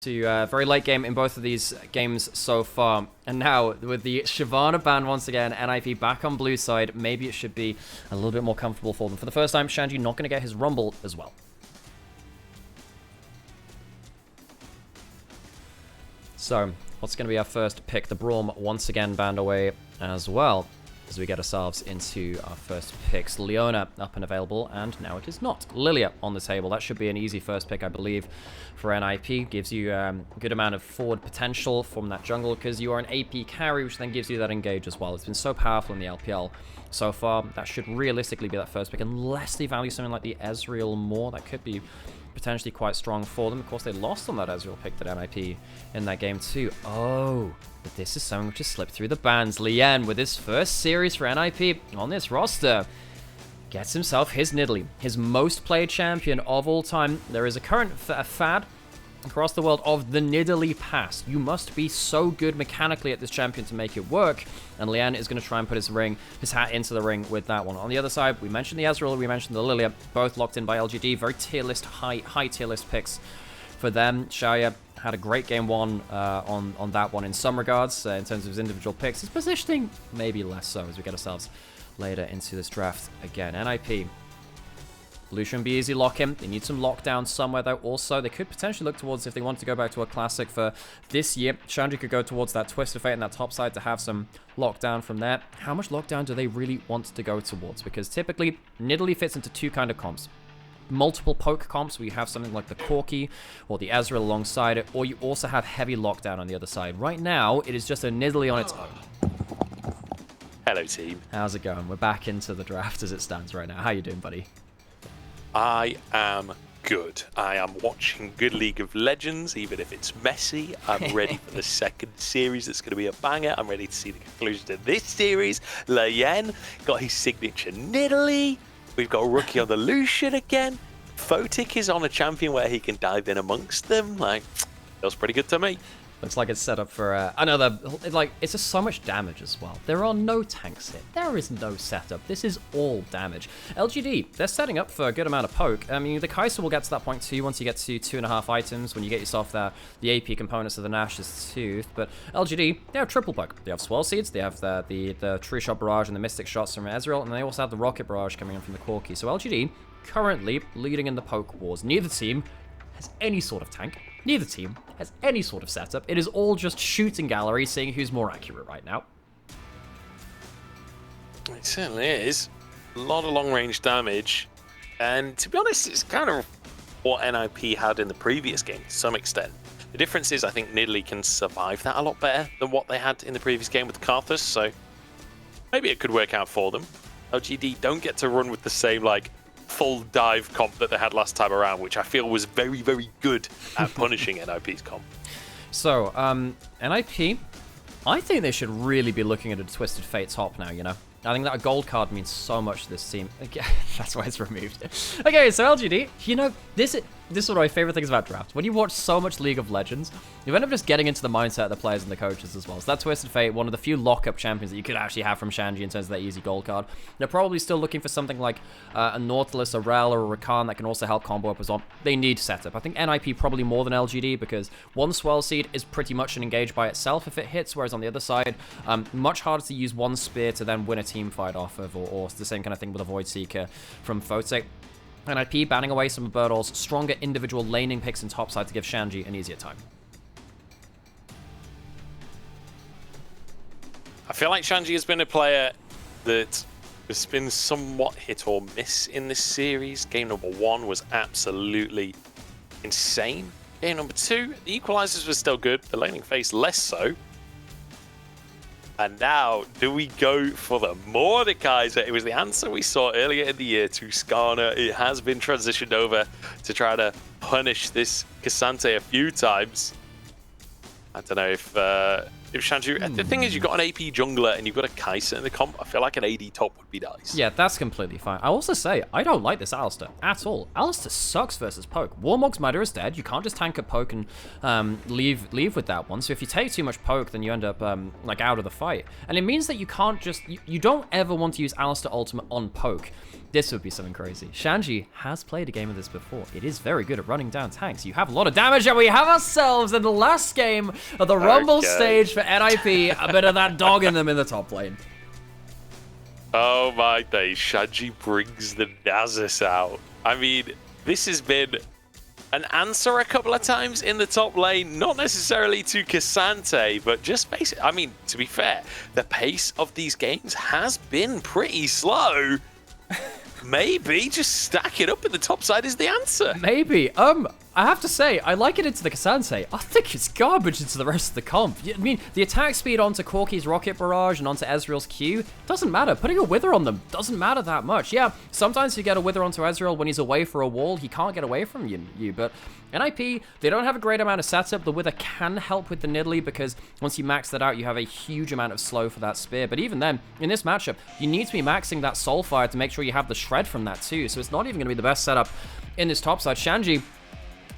to very late game in both of these games so far. And now, with the Shyvana ban once again, NIP back on blue side, maybe it should be a little bit more comfortable for them. For the first time, Shanji not going to get his Rumble as well. So, what's going to be our first pick? The Braum once again banned away as well, as we get ourselves into our first picks. Leona up and available, and now it is not. Lilia on the table. That should be an easy first pick, I believe, for NIP. Gives you a good amount of forward potential from that jungle, because you are an AP carry, which then gives you that engage as well. It's been so powerful in the LPL so far. That should realistically be that first pick, unless they value something like the Ezreal more. That could be potentially quite strong for them. Of course, they lost on that Ezreal pick at NIP in that game too. Oh, but this is something which has slipped through the bans. Lien, with his first series for NIP on this roster, gets himself his Nidalee, his most played champion of all time. There is a current fad across the world of the Nidalee pass. You must be so good mechanically at this champion to make it work, and Lien is going to try and put his hat into the ring with that one. On the other side, we mentioned the Ezreal, we mentioned the Lilia, both locked in by LGD. Very tier list, high tier list picks for them. Xiaoya had a great game one on that one in some regards, in terms of his individual picks. His positioning, maybe less so, as we get ourselves later into this draft again. NIP. Blue shouldn't be easy lock him. They need some lockdown somewhere, though. Also, they could potentially look towards, if they wanted to go back to a classic for this year, Shanji could go towards that Twisted Fate and that top side to have some lockdown from there. How much lockdown do they really want to go towards? Because typically, Nidalee fits into two kind of comps. Multiple poke comps, where you have something like the Corki or the Ezreal alongside it, or you also have heavy lockdown on the other side. Right now, it is just a Nidalee on its own. Hello, team. How's it going? We're back into the draft as it stands right now. How you doing, buddy? I am good. I am watching good League of Legends, even if it's messy. I'm ready for the second series. That's going to be a banger. I'm ready to see the conclusion to this series. Lien got his signature Nidalee. We've got a rookie on the Lucian again. Photic is on a champion where he can dive in amongst them. Like, feels pretty good to me. Looks like it's set up for another, it's just so much damage as well. There are no tanks here. There is no setup. This is all damage. LGD, they're setting up for a good amount of poke. I mean, the Kai'Sa will get to that point too once you get to 2.5 items, when you get yourself the AP components of the Nash's Tooth. But LGD, they have triple poke. They have Swirl Seeds, they have the Tree Shot Barrage and the Mystic Shots from Ezreal, and they also have the Rocket Barrage coming in from the Corki. So LGD, currently leading in the poke wars. Neither team has any sort of tank. Neither team has any sort of setup. It is all just shooting gallery, seeing who's more accurate right now. It certainly is. A lot of long-range damage. And to be honest, it's kind of what NIP had in the previous game to some extent. The difference is I think Nidalee can survive that a lot better than what they had in the previous game with Karthus, so maybe it could work out for them. LGD don't get to run with the same, like, full dive comp that they had last time around, which I feel was very, very good at punishing NIP's comp. So, NIP, I think they should really be looking at a Twisted Fate top now, you know? I think that a gold card means so much to this team. Okay, that's why it's removed. Okay, so LGD, you know, this is one of my favorite things about draft. When you watch so much League of Legends, you end up just getting into the mindset of the players and the coaches as well. So that Twisted Fate, one of the few lockup champions that you could actually have from Shanji in terms of that easy gold card. They're probably still looking for something like a Nautilus, a Rel, or a Rakan that can also help combo up as well. They need setup. I think NIP probably more than LGD, because one Swell Seed is pretty much an engage by itself if it hits, whereas on the other side, much harder to use one spear to then win a team fight off of, or the same kind of thing with a Void Seeker from Photic. NIP banning away some of Birdall's stronger individual laning picks in topside to give Shanji an easier time. I feel like Shanji has been a player that has been somewhat hit or miss in this series. Game number 1 was absolutely insane. Game number 2, the equalizers were still good, the laning phase less so. And now, do we go for the Mordekaiser? It was the answer we saw earlier in the year to Skarner. It has been transitioned over to try to punish this Cassante a few times. I don't know if if Shanju, the thing is, you've got an AP jungler and you've got a Kai'Sa in the comp. I feel like an AD top would be nice. Yeah, that's completely fine. I also say, I don't like this Alistar at all. Alistar sucks versus poke. Warmog's Mother is dead. You can't just tank a poke and leave with that one. So if you take too much poke, then you end up like out of the fight. And it means that you can't just, you don't ever want to use Alistar ultimate on poke. This would be something crazy. Shanji has played a game of this before. It is very good at running down tanks. You have a lot of damage, and we have ourselves in the last game of the Rumble stage for NIP, a bit of that dog in them in the top lane. Oh my days, Shanji brings the Nasus out. I mean, this has been an answer a couple of times in the top lane, not necessarily to Cassante, but just basically, I mean, to be fair, the pace of these games has been pretty slow. Maybe just stack it up in the top side is the answer. Maybe. I have to say, I like it into the Cassante. I think it's garbage into the rest of the comp. I mean, the attack speed onto Corki's Rocket Barrage and onto Ezreal's Q doesn't matter. Putting a Wither on them doesn't matter that much. Yeah, sometimes you get a Wither onto Ezreal when he's away for a wall. He can't get away from you. But NIP, they don't have a great amount of setup. The Wither can help with the Nidalee because once you max that out, you have a huge amount of slow for that spear. But even then, in this matchup, you need to be maxing that Soulfire to make sure you have the shred from that too. So it's not even going to be the best setup in this top side. Shanji,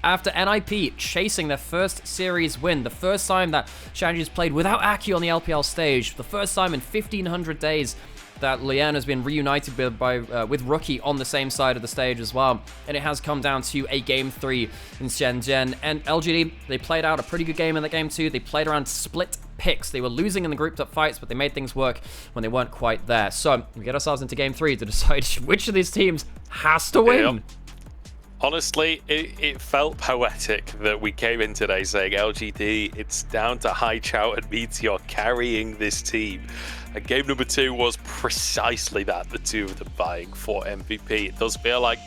after NIP chasing their first series win, the first time that Shanji's played without Aki on the LPL stage, the first time in 1,500 days that Lian has been reunited with Rookie on the same side of the stage as well. And it has come down to a Game 3 in Shenzhen. And LGD, they played out a pretty good game in that Game 2. They played around split picks. They were losing in the grouped up fights, but they made things work when they weren't quite there. So we get ourselves into Game 3 to decide which of these teams has to win. Yep. Honestly, it felt poetic that we came in today saying, LGD, it's down to Haichao and Meteor carrying this team. And game number 2 was precisely that, the two of them vying for MVP. It does feel like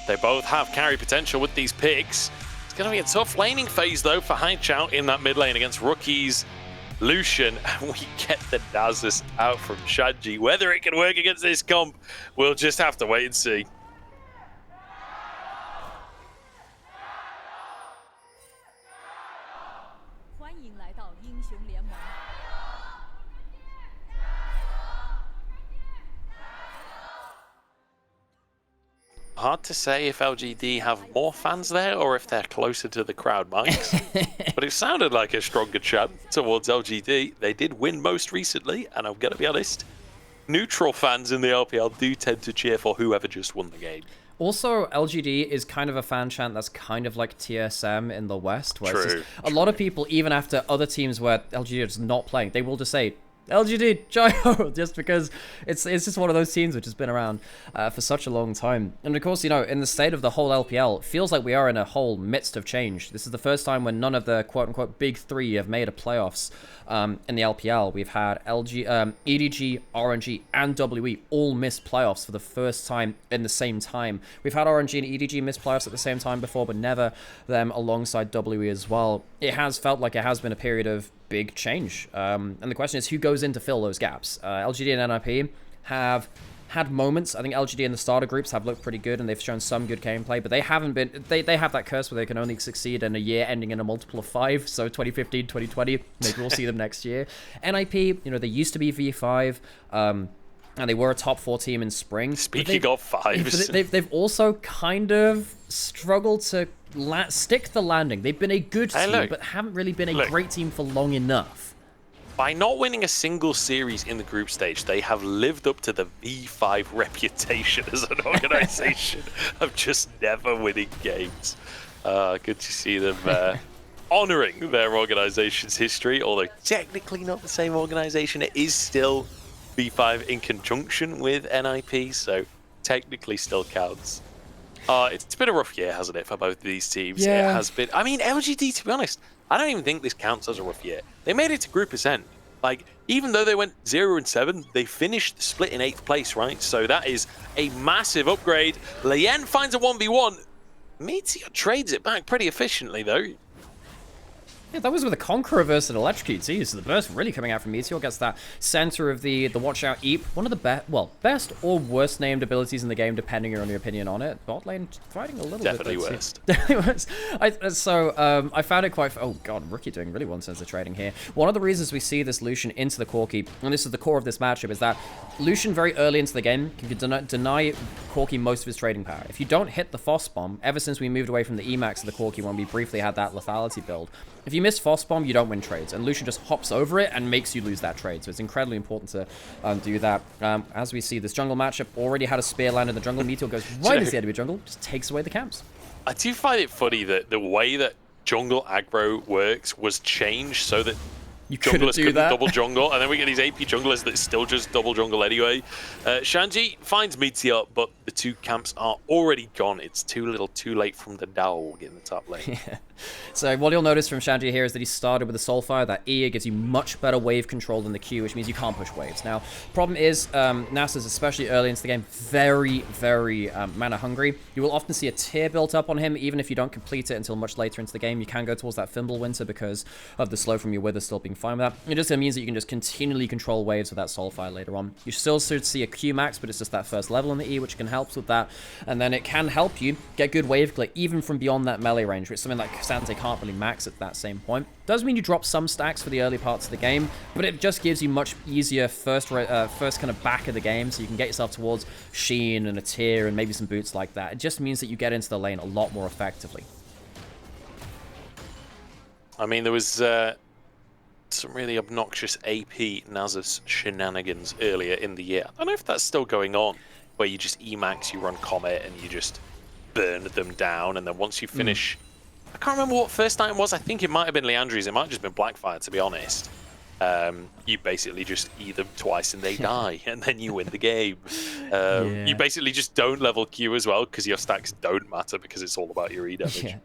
they both have carry potential with these picks. It's going to be a tough laning phase, though, for Haichao in that mid lane against Rookie's Lucian. And we get the Nasus out from Shanji. Whether it can work against this comp, we'll just have to wait and see. Hard to say if LGD have more fans there or if they're closer to the crowd mics. But it sounded like a stronger chant towards LGD. They did win most recently, and I'm going to be honest, neutral fans in the LPL do tend to cheer for whoever just won the game. Also, LGD is kind of a fan chant that's kind of like TSM in the West, where it's just, a lot of people, even after other teams where LGD is not playing, they will just say, LGD, Jaiho, just because it's just one of those teams which has been around for such a long time. And of course, you know, in the state of the whole LPL, it feels like we are in a whole midst of change. This is the first time when none of the quote-unquote big three have made a playoffs in the LPL. We've had EDG, RNG, and WE all miss playoffs for the first time in the same time. We've had RNG and EDG miss playoffs at the same time before, but never them alongside WE as well. It has felt like it has been a period of big change. And the question is, who goes in to fill those gaps? LGD and NIP have had moments. I think LGD and the starter groups have looked pretty good, and they've shown some good gameplay, but they haven't been... They have that curse where they can only succeed in a year ending in a multiple of 5, so 2015, 2020, maybe we'll see them next year. NIP, you know, they used to be V5, and they were a top 4 team in spring. Speaking of 5s. They've also kind of struggled to stick the landing. They've been a good team, but haven't really been a great team for long enough. By not winning a single series in the group stage, they have lived up to the V5 reputation as an organization of just never winning games. Good to see them honoring their organization's history, although technically not the same organization. It is still V5 in conjunction with NIP, so technically still counts. It's been a rough year, hasn't it, for both of these teams? Yeah. It has been. I mean, LGD, to be honest, I don't even think this counts as a rough year. They made it to Group Ascent. Like, even though they went 0-7, they finished the split in 8th place, right? So that is a massive upgrade. Lian finds a 1v1. Meteor trades it back pretty efficiently, though. Yeah, that was with a Conqueror versus an Electrocute too, so the burst really coming out from Meteor gets that center of the Watch Out Eep. One of the best or worst named abilities in the game, depending on your opinion on it. Bot lane fighting a little Definitely bit. Worst. Definitely worst. I found it quite... Oh god, Rookie doing really well in terms of trading here. One of the reasons we see this Lucian into the Corki, and this is the core of this matchup, is that Lucian very early into the game can deny Corki most of his trading power. If you don't hit the Foss Bomb, ever since we moved away from the Emax to the Corki when we briefly had that lethality build, if you miss Foss Bomb, you don't win trades, and Lucian just hops over it and makes you lose that trade, so it's incredibly important to do that. As we see, this jungle matchup already had a spear land in the jungle. Meteor goes right into the enemy jungle, just takes away the camps. I do find it funny that the way that jungle aggro works was changed so that junglers couldn't double jungle, and then we get these AP junglers that still just double jungle anyway. Shanji finds Meteor, but the two camps are already gone. It's too little too late from the dog in the top lane. Yeah. So what you'll notice from Shanji here is that he started with the Soulfire. That E gives you much better wave control than the Q, which means you can't push waves. Now, problem is, Nasus, especially early into the game, very, very mana hungry. You will often see a tier built up on him, even if you don't complete it until much later into the game. You can go towards that Thimble Winter because of the slow from your Wither still being fine with that. It just means that you can just continually control waves with that Soulfire later on. You still should see a Q max, but it's just that first level in the E, which can help with that. And then it can help you get good wave clear, even from beyond that melee range, which is something like Sante can't really max at that same point. Does mean you drop some stacks for the early parts of the game, but it just gives you much easier first kind of back of the game, so you can get yourself towards Sheen and a tier and maybe some boots like that. It just means that you get into the lane a lot more effectively. I mean, there was some really obnoxious AP Nasus shenanigans earlier in the year. I don't know if that's still going on, where you just Emax, you run Comet, and you just burn them down, and then once you finish... I can't remember what first item was. I think it might have been Leandri's. It might have just been Blackfire, to be honest. You basically just eat them twice and they die, and then you win the game. You basically just don't level Q as well, because your stacks don't matter, because it's all about your E damage. Yeah.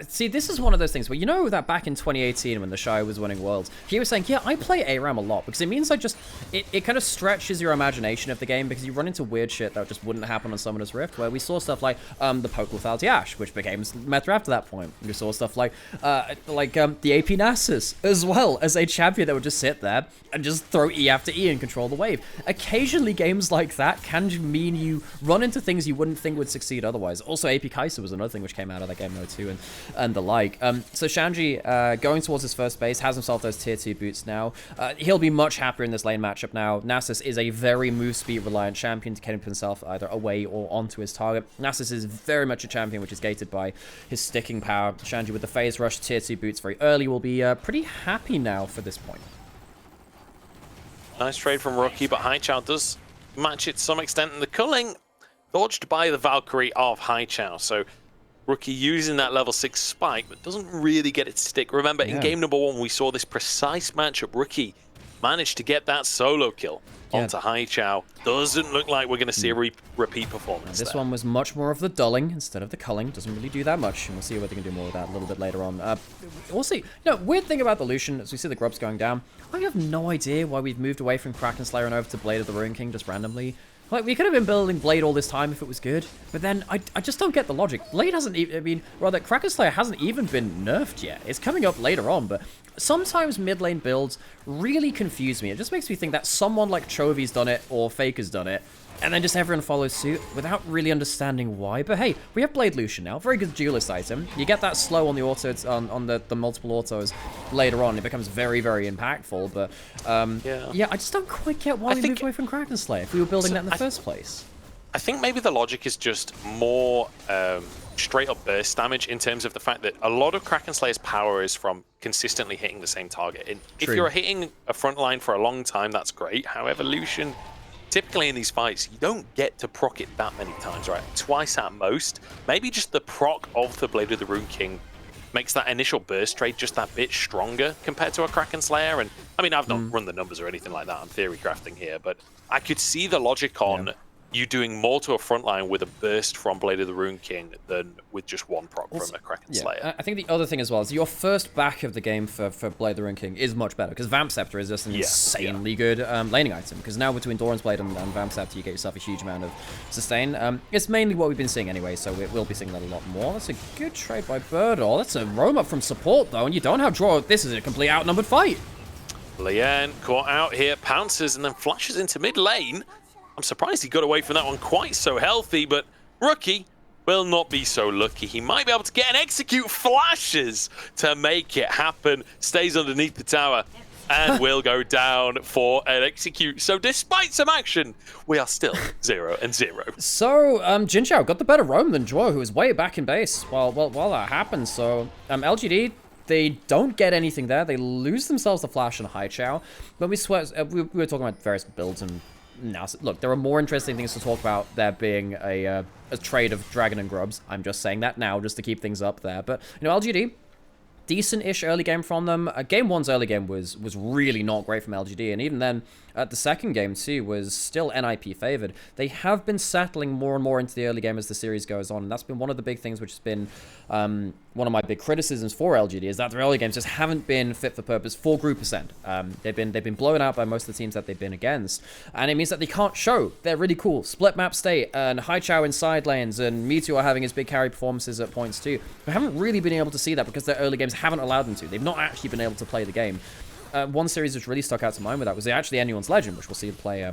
See, this is one of those things where, you know, that back in 2018 when the Shy was winning Worlds, he was saying, yeah, I play ARAM a lot because it means it kind of stretches your imagination of the game, because you run into weird shit that just wouldn't happen on Summoner's Rift, where we saw stuff like the Poke Lethality Ash, which became meta after that point. We saw stuff like the AP Nasus, as well as a champion that would just sit there and just throw E after E and control the wave. Occasionally, games like that can mean you run into things you wouldn't think would succeed otherwise. Also, AP Kai'Sa was another thing which came out of that game mode too, and the like. So Shanji going towards his first base, has himself those tier 2 boots now. He'll be much happier in this lane matchup now. Nasus is a very move speed reliant champion to get himself either away or onto his target. Nasus is very much a champion which is gated by his sticking power. Shanji with the phase rush, tier 2 boots very early will be pretty happy now for this point. Nice trade from Rookie, but Haichao does match it to some extent, and the culling dodged by the Valkyrie of Haichao. So Rookie using that level 6 spike, but doesn't really get it to stick. Remember, in game number 1, we saw this precise matchup. Rookie managed to get that solo kill onto Haichao. Doesn't look like we're going to see a repeat performance. This one was much more of the dulling instead of the culling. Doesn't really do that much, and we'll see whether they can do more with that a little bit later on. We'll see. Weird thing about the Lucian, as we see the grubs going down, I have no idea why we've moved away from Kraken Slayer and over to Blade of the Ruin King just randomly. Like, we could have been building Blade all this time if it was good, but then I just don't get the logic. Blade hasn't even, Kraken Slayer hasn't even been nerfed yet. It's coming up later on, but sometimes mid lane builds really confuse me. It just makes me think that someone like Chovy's done it or Faker's done it, and then just everyone follows suit without really understanding why. But hey, we have Blade Lucian now. Very good duelist item. You get that slow on the autos, on the multiple autos later on. It becomes very, very impactful. But yeah, I just don't quite get why we moved away from Kraken Slayer if we were building that in the first place. I think maybe the logic is just more straight up burst damage, in terms of the fact that a lot of Kraken Slayer's power is from consistently hitting the same target. And if you're hitting a front line for a long time, that's great. However, Lucian, typically in these fights, you don't get to proc it that many times, right? Twice at most. Maybe just the proc of the Blade of the Rune King makes that initial burst trade just that bit stronger compared to a Kraken Slayer. And I mean, I've not run the numbers or anything like that. I'm theory crafting here, but I could see the logic on you're doing more to a front line with a burst from Blade of the Rune King than with just one proc from a Kraken Slayer. I think the other thing as well is your first back of the game for Blade of the Rune King is much better, because Vamp Scepter is just an insanely good laning item, because now between Doran's Blade and Vamp Scepter you get yourself a huge amount of sustain. It's mainly what we've been seeing anyway, so we'll be seeing that a lot more. That's a good trade by Birdall. That's a roam up from support though, and you don't have draw. This is a complete outnumbered fight. Lian caught out here, pounces and then flashes into mid lane. I'm surprised he got away from that one quite so healthy, but Rookie will not be so lucky. He might be able to get an execute, flashes to make it happen, stays underneath the tower, and will go down for an execute. So despite some action, we are still 0-0. So, Jin Zhao got the better roam than Zhuo, who was way back in base while that happened. So, LGD, they don't get anything there. They lose themselves the flash and Hai Chao. When we were talking about various builds and now, look, there are more interesting things to talk about, there being a trade of Dragon and Grubs. I'm just saying that now, just to keep things up there. But, you know, LGD, decent-ish early game from them. Game 1's early game was really not great from LGD, and even then, the second game, too, was still NIP favored. They have been settling more and more into the early game as the series goes on, and that's been one of the big things which has been one of my big criticisms for LGD, is that their early games just haven't been fit for purpose for Group Ascent. They've been blown out by most of the teams that they've been against, and it means that they can't show they're really cool. Split map state, and Hai Chao in side lanes, and Meteor having his big carry performances at points too. We haven't really been able to see that because their early games haven't allowed them to. They've not actually been able to play the game. One series which really stuck out to mind with that was actually Anyone's Legend, which we'll see play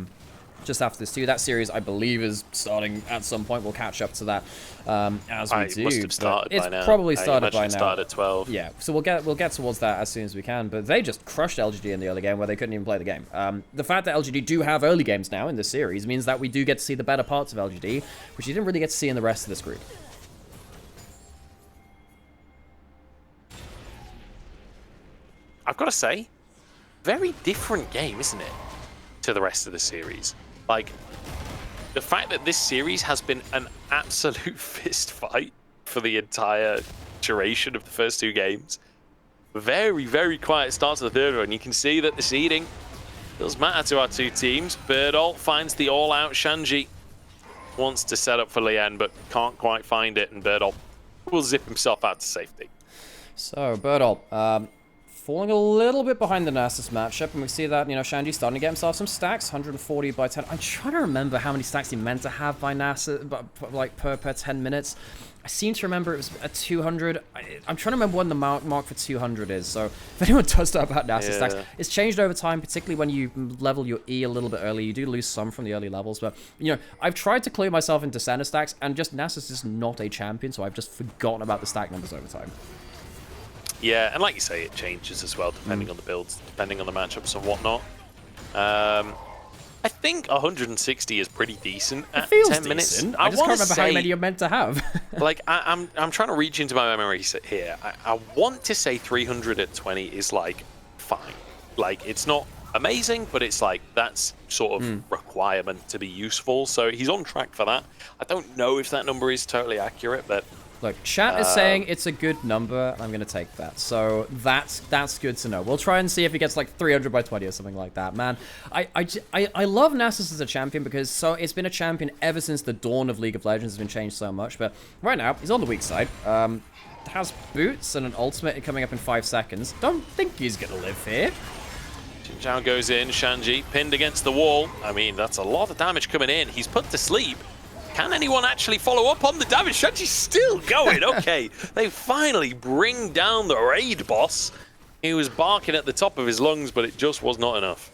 just after this too. That series, I believe, is starting at some point. We'll catch up to that as we do. Must have started by now. It's probably started by now. It started at 12. Yeah, so we'll get towards that as soon as we can. But they just crushed LGD in the early game where they couldn't even play the game. The fact that LGD do have early games now in this series means that we do get to see the better parts of LGD, which you didn't really get to see in the rest of this group. I've got to say, very different game, isn't it, to the rest of the series? Like, the fact that this series has been an absolute fist fight for the entire duration of the first two games. Very, very quiet start to the third one. You can see that the seeding does matter to our two teams. Birdall finds the all-out Shanji. Wants to set up for Lian, but can't quite find it, and Birdall will zip himself out to safety. So, Birdall, falling a little bit behind the Nasus matchup, and we see that, you know, Shanji's starting to get himself some stacks, 140 by 10. I'm trying to remember how many stacks he meant to have by Nasus, like per 10 minutes. I seem to remember it was at 200. I'm trying to remember when the mark for 200 is, so if anyone does know about Nasus stacks, it's changed over time, particularly when you level your E a little bit early. You do lose some from the early levels, but, you know, I've tried to clue myself into center stacks, and just Nasus is not a champion, so I've just forgotten about the stack numbers over time. Yeah, and like you say, it changes as well, depending on the builds, depending on the matchups and whatnot. I think 160 is pretty decent at 10 minutes. I just can't remember how many you're meant to have. Like, I'm trying to reach into my memory here. I want to say 300 at 20 is, like, fine. Like, it's not amazing, but it's like, that's sort of requirement to be useful. So he's on track for that. I don't know if that number is totally accurate, but... Look, chat is saying it's a good number. I'm going to take that. So that's good to know. We'll try and see if he gets like 300 by 20 or something like that. Man, I love Nasus as a champion because it's been a champion ever since the dawn of League of Legends has been changed so much. But right now, he's on the weak side. Has boots and an ultimate coming up in 5 seconds. Don't think he's going to live here. Jin Zhao goes in. Shanji pinned against the wall. I mean, that's a lot of damage coming in. He's put to sleep. Can anyone actually follow up on the damage? Shanji's still going. Okay, they finally bring down the raid boss. He was barking at the top of his lungs, but it just was not enough.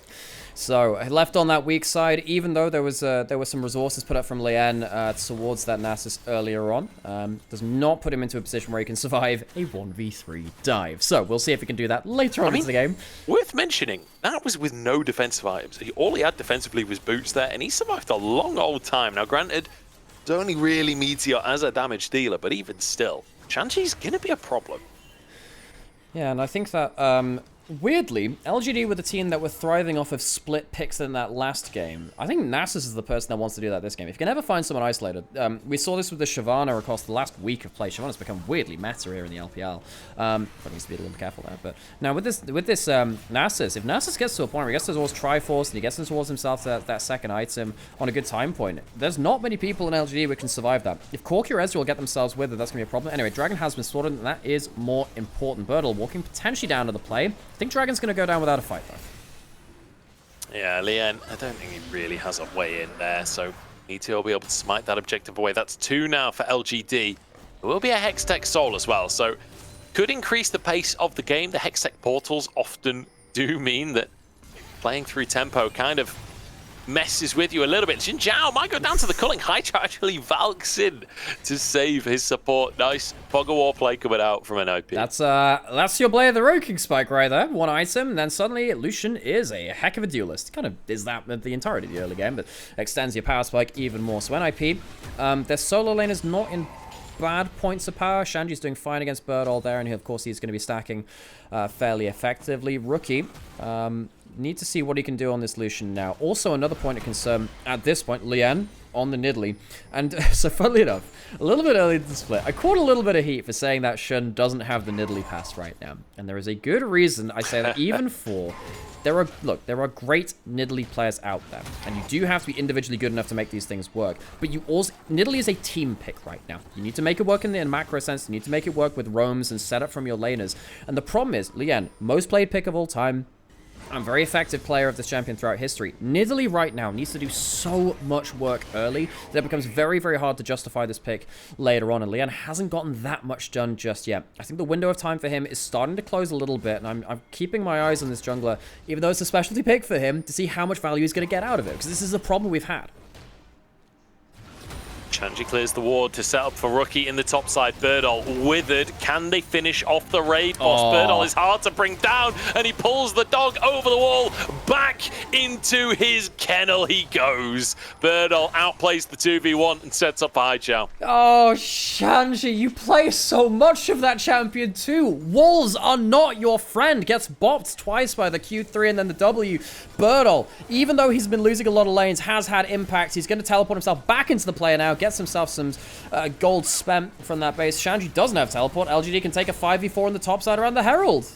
So, left on that weak side, even though there were some resources put up from Lian towards that Nasus earlier on, does not put him into a position where he can survive a 1v3 dive. So, we'll see if he can do that later on in the game. Worth mentioning, that was with no defensive items. All he had defensively was boots there, and he survived a long old time. Now, granted, it's only really Meteor as a damage dealer, but even still, Shanji's going to be a problem. Yeah, and I think that Weirdly, LGD were the team that were thriving off of split picks in that last game. I think Nasus is the person that wants to do that this game. If you can ever find someone isolated, we saw this with the Shyvana across the last week of play. Shyvana's become weirdly meta here in the LPL. But needs to be a little careful there. But now with this Nasus, if Nasus gets to a point where he gets towards Triforce and he gets towards himself that second item on a good time point, there's not many people in LGD who can survive that. If Corki or Ezreal get themselves with it, that's going to be a problem. Anyway, Dragon has been sorted, and that is more important. Birdle walking potentially down to the play. I think Dragon's going to go down without a fight, though. Yeah, Lien, I don't think he really has a way in there, so E2 will be able to smite that objective away. That's 2 now for LGD. There will be a Hextech Soul as well, so could increase the pace of the game. The Hextech portals often do mean that playing through tempo kind of messes with you a little bit. Xin Zhao might go down to the culling. Hydra actually valks in to save his support. Nice fog of war play coming out from NIP. That's your Blade of the Roking spike right there. One item, and then suddenly Lucian is a heck of a duelist. Kind of is that the entirety of the early game, but extends your power spike even more. So NIP, their solo lane is not in bad points of power. Shanji's doing fine against Birdall there, and of course he's going to be stacking fairly effectively. Rookie, need to see what he can do on this Lucian now. Also, another point of concern at this point, Lien on the Nidalee. And so, funnily enough, a little bit early to the split, I caught a little bit of heat for saying that Shun doesn't have the Nidalee pass right now. And there is a good reason I say that, even for... There are great Nidalee players out there, and you do have to be individually good enough to make these things work. But you also, Nidalee is a team pick right now. You need to make it work in the macro sense. You need to make it work with roams and setup from your laners. And the problem is, Lien, most played pick of all time, and very effective player of this champion throughout history. Nidalee right now needs to do so much work early that it becomes very, very hard to justify this pick later on, and Lien hasn't gotten that much done just yet. I think the window of time for him is starting to close a little bit, and I'm keeping my eyes on this jungler, even though it's a specialty pick for him, to see how much value he's going to get out of it, because this is a problem we've had. Shanji clears the ward to set up for Rookie in the top side. Birdall withered. Can they finish off the raid boss? Birdall is hard to bring down, and he pulls the dog over the wall. Back into his kennel he goes. Birdall outplays the 2v1 and sets up Haichao. Oh, Shanji, you play so much of that champion too. Walls are not your friend. Gets bopped twice by the Q3 and then the W. Birdall, even though he's been losing a lot of lanes, has had impact. He's going to teleport himself back into the player now. Gets himself some gold spent from that base. Shanji doesn't have teleport. LGD can take a 5v4 on the top side around the Herald.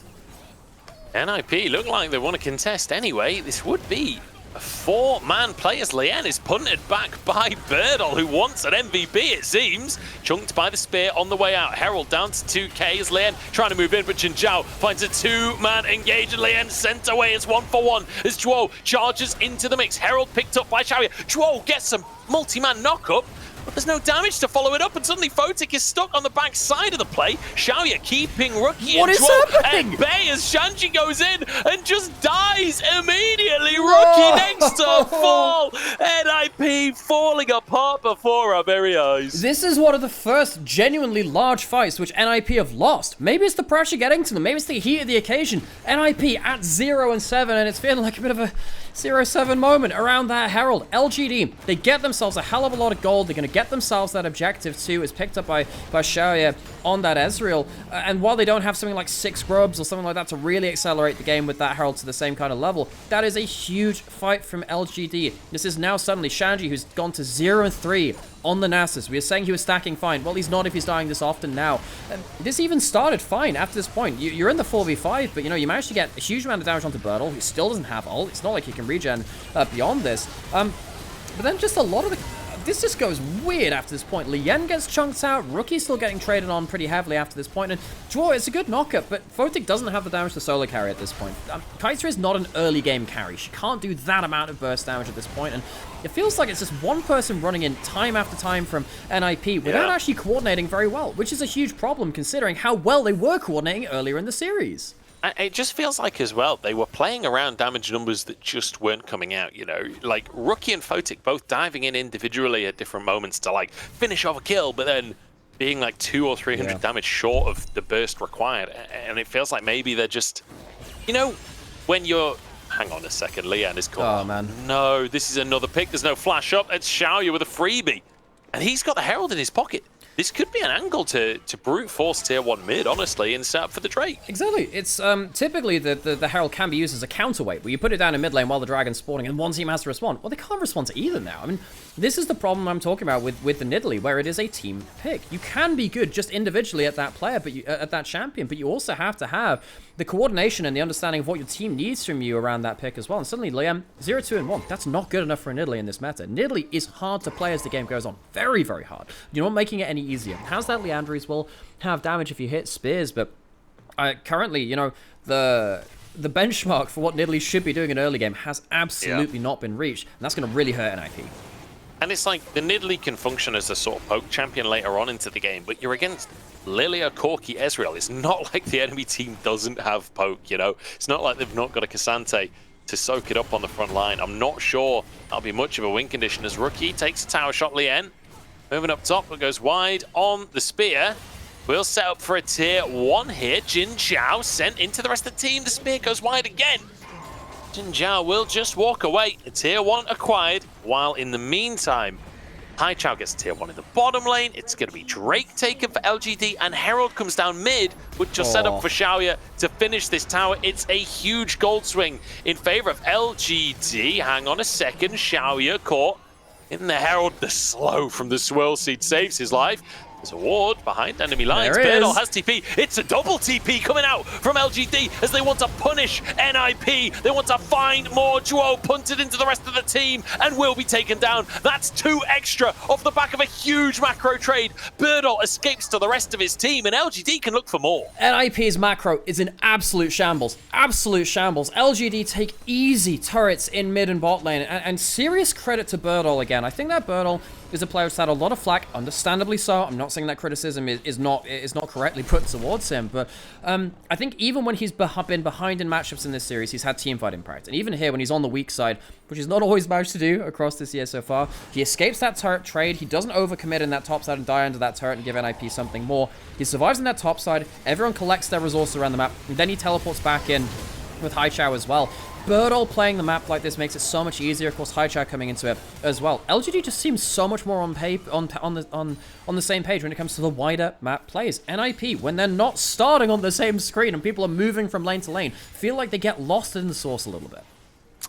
NIP look like they want to contest anyway. This would be a 4-man play as Lien is punted back by Birdall, who wants an MVP, it seems. Chunked by the spear on the way out. Herald down to 2k as Lien trying to move in, but Xin Zhao finds a 2-man engage, and Lien sent away. It's 1-for-1 as Zhuo charges into the mix. Herald picked up by Xiaoya. Zhuo gets some multi-man knock-up, but there's no damage to follow it up, and suddenly Photic is stuck on the back side of the play. Xiaoya keeping Rookie and Zhuo at bay as Shanji goes in and just dies immediately. Rookie next to fall. NIP falling apart before our very eyes. This is one of the first genuinely large fights which NIP have lost. Maybe it's the pressure getting to them. Maybe it's the heat of the occasion. NIP at 0-7, and it's feeling like a bit of a 0-7 moment around that Herald. LGD, they get themselves a hell of a lot of gold. They're going to get themselves that objective too. Is picked up by Xiaoya on that Ezreal. And while they don't have something like 6 grubs or something like that to really accelerate the game with that Herald to the same kind of level, that is a huge fight from LGD. This is now suddenly Shanji, who's gone to 0-3 on the Nasus. We were saying he was stacking fine. Well, he's not if he's dying this often now. And this even started fine after this point. You're in the 4v5, but you managed to get a huge amount of damage onto Birdall, who still doesn't have ult. It's not like he can regen beyond this. But then just a lot of the... This just goes weird after this point. Lien gets chunked out. Rookie's still getting traded on pretty heavily after this point. And Zhuo, it's a good knockup, but Photic doesn't have the damage to solo carry at this point. Kai'Sa is not an early game carry. She can't do that amount of burst damage at this point, and it feels like it's just one person running in time after time from NIP without actually coordinating very well, which is a huge problem considering how well they were coordinating earlier in the series. It just feels like, as well, they were playing around damage numbers that just weren't coming out, Like, Rookie and Photic both diving in individually at different moments to, like, finish off a kill, but then being, like, 200 or 300 damage short of the burst required. And it feels like maybe they're just... when you're... Hang on a second, Lien is caught. Oh, man. No, this is another pick. There's no flash up. It's Xiaoya with a freebie. And he's got the Herald in his pocket. this could be an angle to brute force tier 1 mid, honestly, and set up for the Drake. Exactly. It's typically the Herald can be used as a counterweight, where you put it down in mid lane while the Dragon's spawning, and one team has to respond. Well, they can't respond to either now. I mean, this is the problem I'm talking about with the Nidalee, where it is a team pick. You can be good just individually at that player, but at that champion, but you also have to have the coordination and the understanding of what your team needs from you around that pick as well. And suddenly, Liam, 0-2-1. That's not good enough for Nidalee in this meta. Nidalee is hard to play as the game goes on. Very, very hard. You're not making it any easier. How's that Leandries will have damage if you hit spears, but currently, you know, the benchmark for what Nidalee should be doing in early game has absolutely not been reached, and that's going to really hurt NIP. And it's like the Nidalee can function as a sort of poke champion later on into the game, but you're against Lilia, Corki, Ezreal. It's not like the enemy team doesn't have poke, you know? It's not like they've not got a Cassante to soak it up on the front line. I'm not sure that'll be much of a win condition as Rookie takes a tower shot. Lien moving up top, but goes wide on the spear. We'll set up for a tier 1 here. Jin Zhao sent into the rest of the team. The spear goes wide again. Jin Zhao will just walk away. A tier 1 acquired, while in the meantime, Haichao gets tier 1 in the bottom lane. It's going to be Drake taken for LGD, and Herald comes down mid, which will set up for Xiaoya to finish this tower. It's a huge gold swing in favor of LGD. Hang on a second. Xiaoya caught in the Herald. The slow from the Swirl Seed saves his life. There's a ward behind enemy lines. Birdle has TP. It's a double TP coming out from LGD as they want to punish NIP. They want to find more. Duo punted into the rest of the team and will be taken down. That's 2 extra off the back of a huge macro trade. Birdle escapes to the rest of his team, and LGD can look for more. NIP's macro is in absolute shambles. Absolute shambles. LGD take easy turrets in mid and bot lane, and serious credit to Birdle again. I think that Birdle is a player who's had a lot of flack, understandably so. I'm not saying that criticism is not correctly put towards him, but I think even when he's been behind in matchups in this series, he's had teamfight impact. And even here, when he's on the weak side, which he's not always managed to do across this year so far, he escapes that turret trade. He doesn't overcommit in that top side and die under that turret and give NIP something more. He survives in that top side. Everyone collects their resources around the map, and then he teleports back in with Haichao as well. Birdle playing the map like this makes it so much easier. Of course, Haichao coming into it as well. LGD just seems so much more on the same page when it comes to the wider map plays. NIP, when they're not starting on the same screen and people are moving from lane to lane, feel like they get lost in the source a little bit.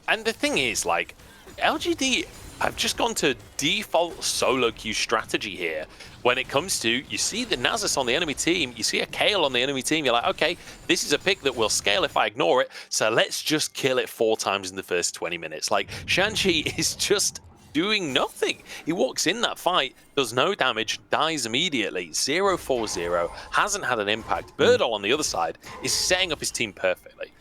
And the thing is, like, LGD have just gone to default solo queue strategy here. When it comes to, you see the Nasus on the enemy team, you see a Kayle on the enemy team, you're like, okay, this is a pick that will scale if I ignore it, so let's just kill it 4 times in the first 20 minutes. Like, Shanchi is just doing nothing. He walks in that fight, does no damage, dies immediately, 0-4-0, hasn't had an impact. Birdle on the other side is setting up his team perfectly.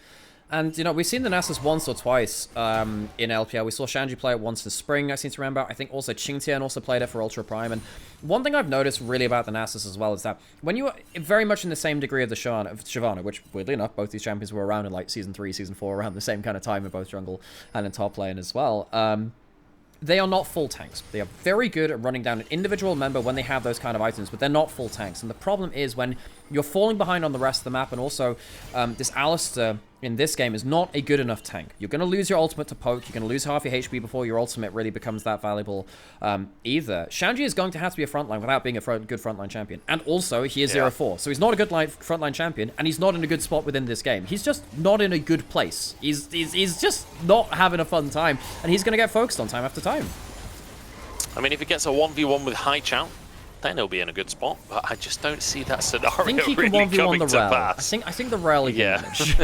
And, you know, we've seen the Nasus once or twice in LPL. We saw Shanji play it once in spring, I seem to remember. I think also Qingtian also played it for Ultra Prime. And one thing I've noticed really about the Nasus as well is that when you are very much in the same degree of the Shyvana, which, weirdly enough, both these champions were around in, like, Season 3, Season 4, around the same kind of time in both jungle and in top lane as well. They are not full tanks. They are very good at running down an individual member when they have those kind of items, but they're not full tanks. And the problem is when you're falling behind on the rest of the map, and also this Alistar in this game is not a good enough tank. You're going to lose your ultimate to poke. You're going to lose half your HP before your ultimate really becomes that valuable either. Shanji is going to have to be a frontline without being a good frontline champion. And also, he is 0-4. So he's not a good frontline champion, and he's not in a good spot within this game. He's just not in a good place. He's just not having a fun time, and he's going to get focused on time after time. I mean, if he gets a 1v1 with Haichao, then he'll be in a good spot, but I just don't see that scenario I think he can really 1v1 coming the to Rel. pass. I think the Rel he can manage.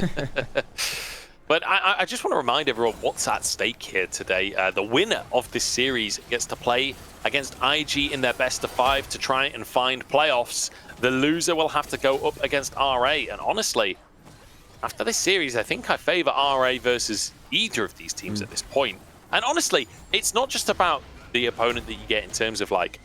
But I just want to remind everyone what's at stake here today. The winner of this series gets to play against IG in their best of 5 to try and find playoffs. The loser will have to go up against RA, and honestly, after this series, I think I favor RA versus either of these teams at this point. And honestly, it's not just about the opponent that you get in terms of, like,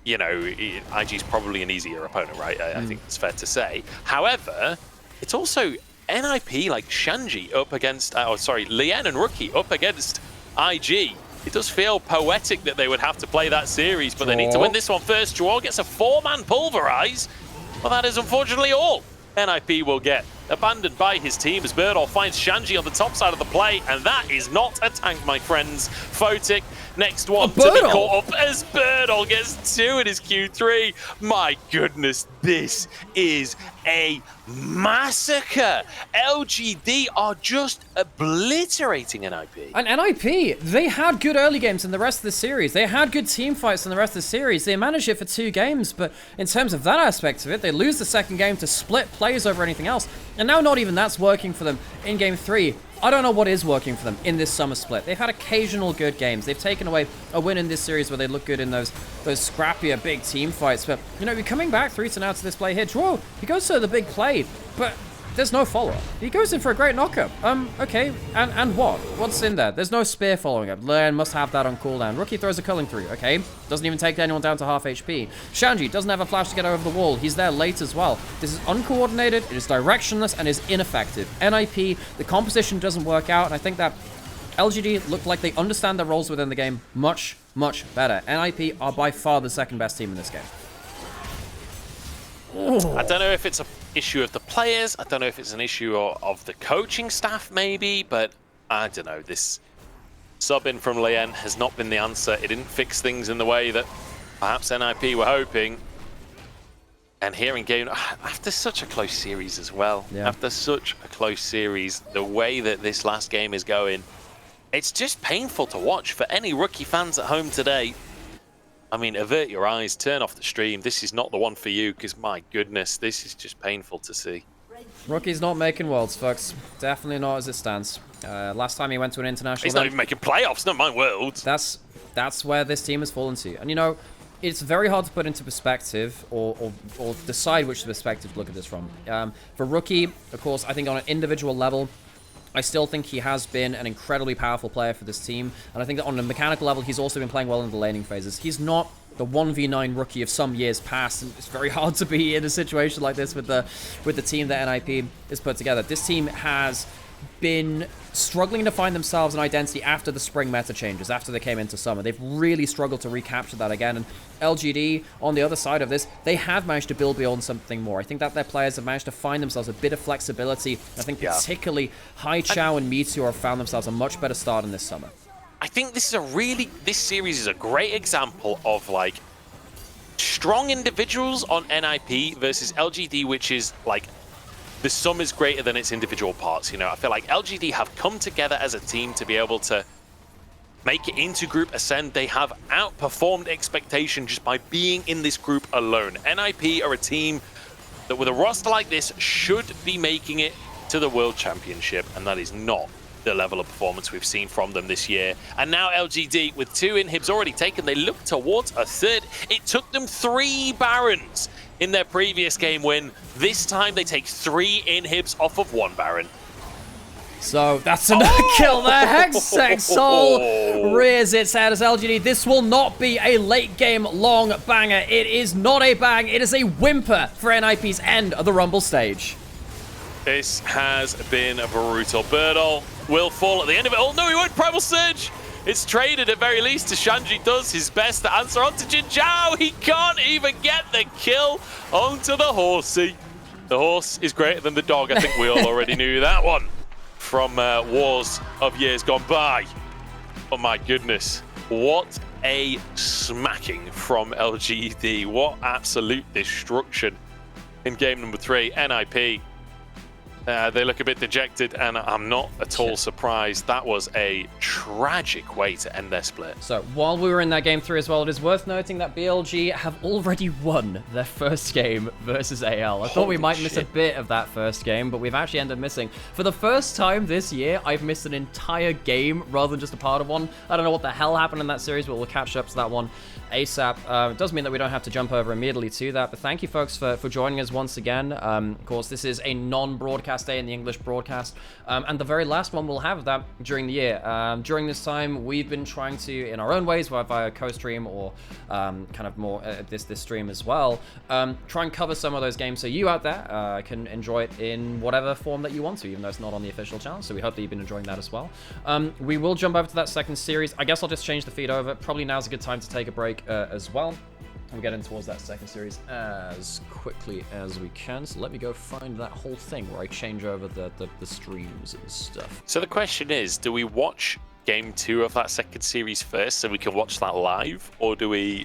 you know, IG's probably an easier opponent, right? I think it's fair to say. However, it's also NIP, like Shanji up against, Lien and Rookie up against IG. It does feel poetic that they would have to play that series, but they need to win this one first. Juor gets a 4-man pulverize. Well, that is unfortunately all NIP will get abandoned by his team as Birdall finds Shanji on the top side of the play, and that is not a tank, my friends. Photic, next one to be caught up as Birdall gets 2 in his Q3. My goodness, this is a massacre. LGD are just obliterating NIP. And NIP, they had good early games in the rest of the series. They had good team fights in the rest of the series. They managed it for 2 games, but in terms of that aspect of it, they lose the second game to split plays over anything else. And now not even that's working for them in game 3. I don't know what is working for them in this summer split. They've had occasional good games. They've taken away a win in this series where they look good in those scrappier big team fights. But, you know, you're coming back 3-0 now to this play here. Draw, he goes to the big play, but there's no follow-up. He goes in for a great knockup. Okay, and what? What's in there? There's no spear following up. Learn must have that on cooldown. Rookie throws a culling through, okay? Doesn't even take anyone down to half HP. Shanji doesn't have a flash to get over the wall. He's there late as well. This is uncoordinated, it is directionless, and is ineffective. NIP, the composition doesn't work out, and I think that LGD look like they understand their roles within the game much, much better. NIP are by far the second best team in this game. I don't know if it's an issue of the players. I don't know if it's an issue of the coaching staff, maybe. But I don't know. This sub-in from Lien has not been the answer. It didn't fix things in the way that perhaps NIP were hoping. And here in game, after such a close series as well, after such a close series, the way that this last game is going, it's just painful to watch for any Rookie fans at home today. I mean, avert your eyes, turn off the stream. This is not the one for you, because my goodness, this is just painful to see. Rookie's not making worlds, folks. Definitely not as it stands. Last time he went to an international He's not even making playoffs, not mind worlds. That's where this team has fallen to. And you know, it's very hard to put into perspective or decide which perspective to look at this from. For Rookie, of course, I think on an individual level, I still think he has been an incredibly powerful player for this team, and I think that on a mechanical level, he's also been playing well in the laning phases. He's not the 1v9 Rookie of some years past, and it's very hard to be in a situation like this with the team that NIP is put together. This team has been struggling to find themselves an identity after the spring meta changes, after they came into summer. They've really struggled to recapture that again, and LGD, on the other side of this, they have managed to build beyond something more. I think that their players have managed to find themselves a bit of flexibility. I think particularly Hai Chao and Meteor have found themselves a much better start in this summer. I think this series is a great example of like strong individuals on NIP versus LGD, which is like the sum is greater than its individual parts. You know, I feel like LGD have come together as a team to be able to make it into Group Ascend. They have outperformed expectation just by being in this group alone. NIP are a team that with a roster like this should be making it to the World Championship, and that is not the level of performance we've seen from them this year. And now LGD, with 2 inhibs already taken, they look towards a third. It took them 3 Barons in their previous game win. This time they take 3 inhibs off of 1 Baron. So that's another kill there. Hextech Soul rears its head as LGD. This will not be a late game long banger. It is not a bang. It is a whimper for NIP's end of the Rumble stage. This has been a brutal. Birdall will fall at the end of it. Oh no, he won't. Primal Surge. It's traded at very least to Shanji. Does his best to answer onto Jin Zhao. He can't even get the kill onto the horsey. The horse is greater than the dog. I think we all already knew that one from wars of years gone by. Oh my goodness. What a smacking from LGD. What absolute destruction in game number 3. NIP. They look a bit dejected, and I'm not at all surprised. That was a tragic way to end their split. So, while we were in that game 3 as well, it is worth noting that BLG have already won their first game versus AL. I thought we might miss a bit of that first game, but we've actually ended up missing. For the first time this year, I've missed an entire game rather than just a part of one. I don't know what the hell happened in that series, but we'll catch up to that one ASAP. It does mean that we don't have to jump over immediately to that, but thank you folks for joining us once again. Of course, this is a non-broadcast day in the English broadcast, and the very last one we'll have that during the year. During this time, we've been trying to, in our own ways, via co-stream or kind of more this stream as well, try and cover some of those games so you out there can enjoy it in whatever form that you want to, even though it's not on the official channel, so we hope that you've been enjoying that as well. We will jump over to that second series. I guess I'll just change the feed over. Probably now's a good time to take a break as well. we're getting towards that second series as quickly as we can. So let me go find that whole thing where I change over the streams and stuff. So the question is, do we watch Game 2 of that second series first so we can watch that live? Or do we